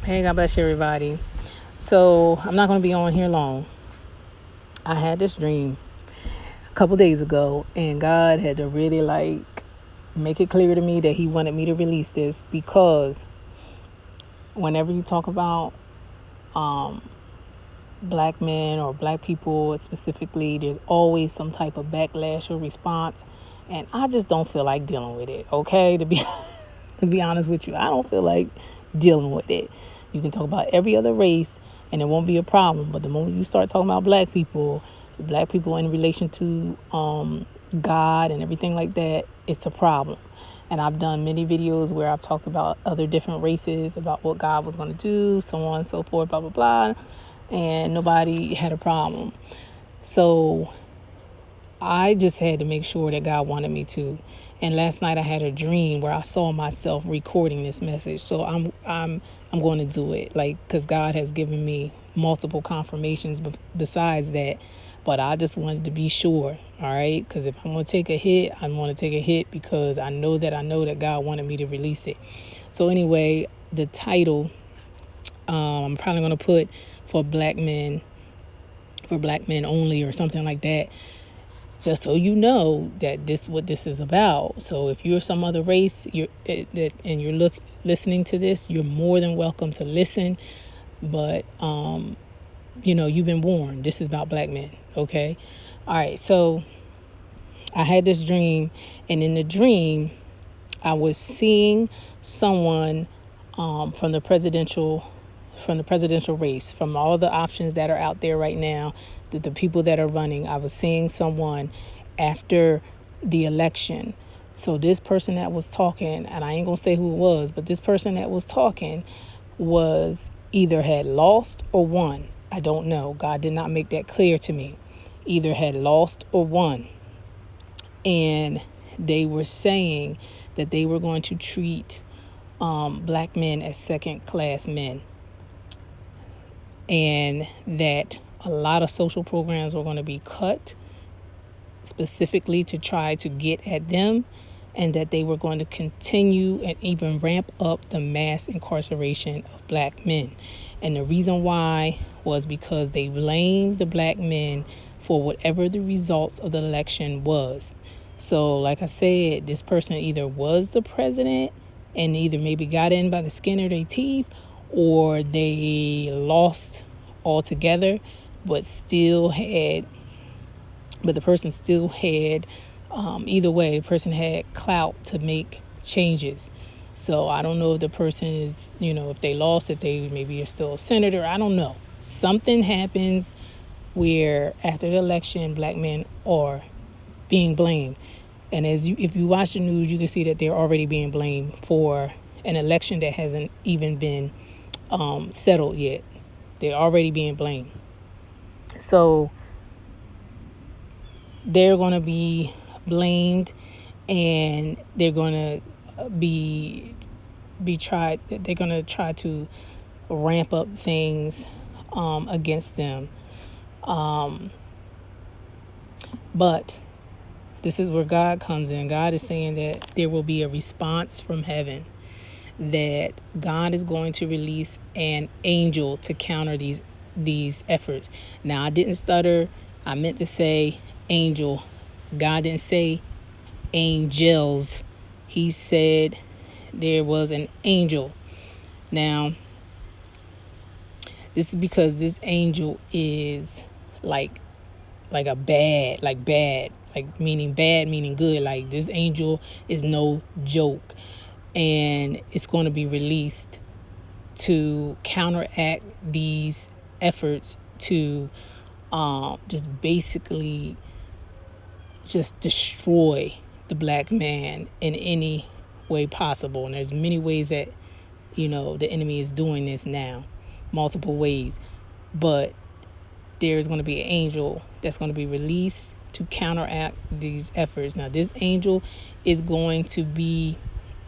Hey, God bless you, everybody. So, I'm not going to be on here long. I had this dream a couple days ago, and God had to really make it clear to me that He wanted me to release this because whenever you talk about black men or black people specifically, there's always some type of backlash or response, and I just don't feel like dealing with it. Okay, to be honest with you, I don't feel like dealing with it. You can talk about every other race and it won't be a problem, but the moment you start talking about black people in relation to God and everything like that, it's a problem. And I've done many videos where I've talked about other different races, about what God was going to do, so on and so forth, blah blah blah, and nobody had a problem. So I just had to make sure that God wanted me to. And last night I had a dream where I saw myself recording this message. So I'm going to do it, because God has given me multiple confirmations besides that. But I just wanted to be sure, all right? Because if I'm going to take a hit, I'm going to take a hit because I know that God wanted me to release it. So anyway, the title I'm probably going to put for black men only or something like that, just so you know that what this is about. So if you're some other race, and you're listening to this, you're more than welcome to listen. But you've been warned. This is about black men. Okay. All right. So I had this dream, and in the dream, I was seeing someone from the presidential race, from all the options that are out there right now, the people that are running. I was seeing someone after the election. So this person that was talking, and I ain't gonna say who it was, but this person that was talking was either had lost or won. I don't know. God did not make that clear to me. Either had lost or won. And they were saying that they were going to treat black men as second-class men, and that a lot of social programs were going to be cut specifically to try to get at them, and that they were going to continue and even ramp up the mass incarceration of black men. And the reason why was because they blamed the black men for whatever the results of the election was. So like I said, this person either was the president and either maybe got in by the skin of their teeth, or they lost altogether, but the person still had, either way, the person had clout to make changes. So I don't know if the person is, if they lost, if they maybe are still a senator, I don't know. Something happens where after the election, black men are being blamed. And if you watch the news, you can see that they're already being blamed for an election that hasn't even been settled yet. They're already being blamed. So they're going to be blamed, and they're going to be tried. They're going to try to ramp up things against them. But this is where God comes in. God is saying that there will be a response from heaven, that God is going to release an angel to counter these efforts. Now, I didn't stutter. I meant to say angel. God didn't say angels. He said there was an angel. Now, this is because this angel is like a bad, meaning bad, meaning good. Like, this angel is no joke, and it's going to be released to counteract these efforts to just basically just destroy the black man in any way possible. And there's many ways that the enemy is doing this now, multiple ways, but there's going to be an angel that's going to be released to counteract these efforts. Now, this angel is going to be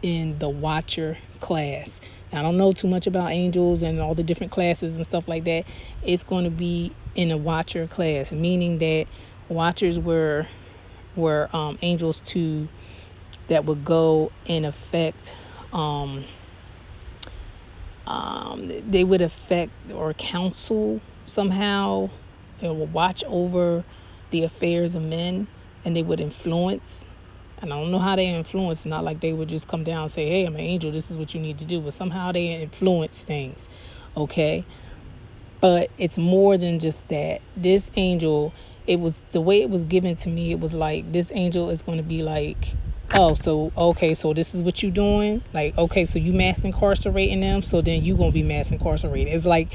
in the Watcher class. Now, I don't know too much about angels and all the different classes and stuff like that. It's going to be in a Watcher class, meaning that Watchers were angels that would go and affect They would affect or counsel somehow. They would watch over the affairs of men, and they would influence. And I don't know how they influence. It's not like they would just come down and say, hey, I'm an angel, this is what you need to do. But somehow they influence things. Okay? But it's more than just that. This angel, it was the way it was given to me, it was like this angel is going to be like, oh, so okay, so this is what you doing? Like, okay, so you mass incarcerating them, so then you gonna be mass incarcerated. It's like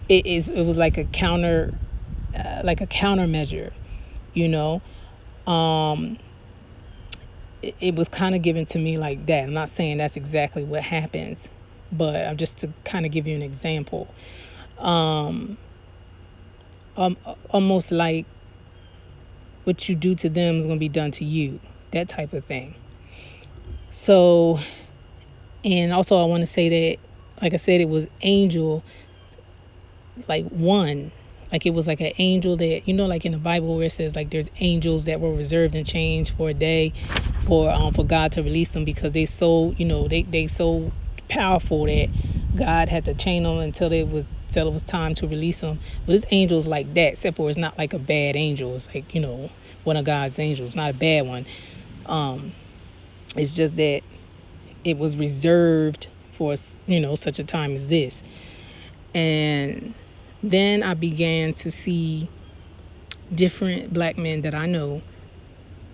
it was like a countermeasure, you know. It was kind of given to me like that. I'm not saying that's exactly what happens, but I'm just to kind of give you an example. Almost like what you do to them is going to be done to you, that type of thing. So, and also I want to say that, like I said, it was angel, like one, like it was like an angel that, you know, like in the Bible where it says like there's angels that were reserved and changed for a day for God to release them, because they so, you know, they so powerful that God had to chain them until it was time to release them. But this angel's like that, except for it's not like a bad angel. It's like, you know, one of God's angels. It's not a bad one. It's just that it was reserved for, you know, such a time as this. And then I began to see different black men that I know.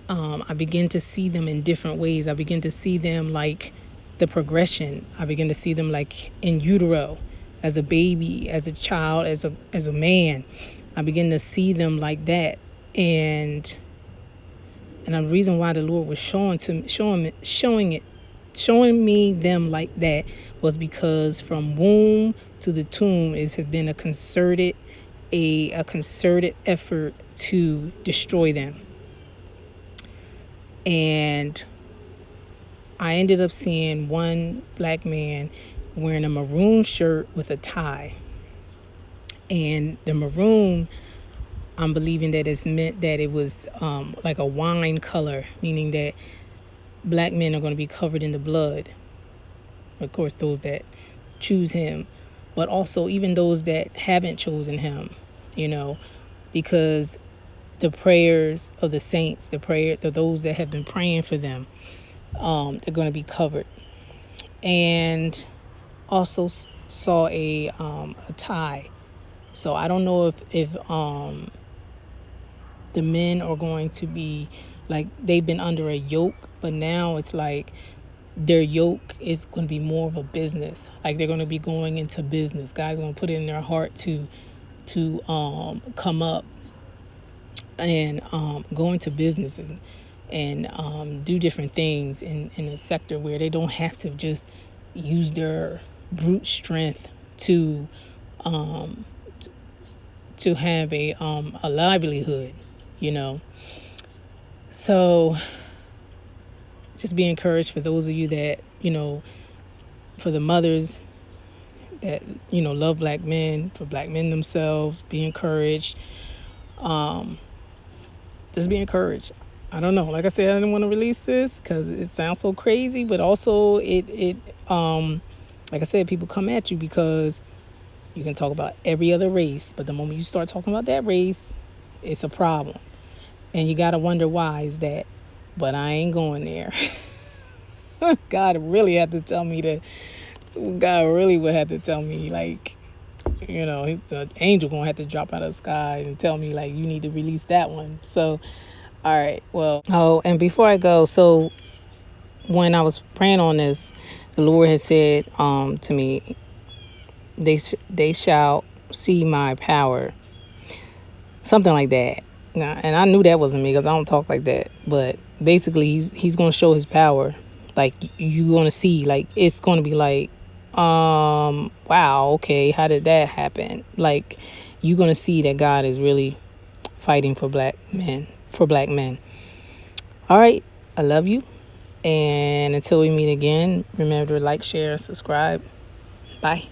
I begin to see them in different ways. I begin to see them like the progression. I begin to see them like in utero, as a baby, as a child, as a man. I begin to see them like that. And the reason why the Lord was showing me them like that was because from womb to the tomb it has been a concerted effort to destroy them. And I ended up seeing one black man wearing a maroon shirt with a tie. And the maroon, I'm believing that it's meant that it was like a wine color, meaning that black men are going to be covered in the blood. Of course, those that choose him, but also even those that haven't chosen him, you know, because the prayers of the saints, those that have been praying for them, they're going to be covered. And also saw a tie. So I don't know if the men are going to be like, they've been under a yoke, but now it's like their yoke is going to be more of a business. Like they're going to be going into business. God's going to put it in their heart to come up and go into business and do different things in a sector where they don't have to just use their brute strength to have a livelihood, you know. So just be encouraged for those of you that, you know, for the mothers that, you know, love black men, for black men themselves, be encouraged. Just be encouraged. I don't know. Like I said, I didn't want to release this because it sounds so crazy, but also it like I said, people come at you because you can talk about every other race, but the moment you start talking about that race, it's a problem. And you got to wonder why is that. But I ain't going there. God really would have to tell me, like, you know, the angel going to have to drop out of the sky and tell me, like, you need to release that one. So, all right, well. Oh, and before I go, so when I was praying on this, the Lord had said to me, they shall see my power. Something like that. And I knew that wasn't me because I don't talk like that. But basically, he's going to show his power. Like, you're going to see, like, it's going to be like, wow, okay, how did that happen? Like, you're going to see that God is really fighting for black men. All right, I love you. And until we meet again, remember to like, share, and subscribe. Bye.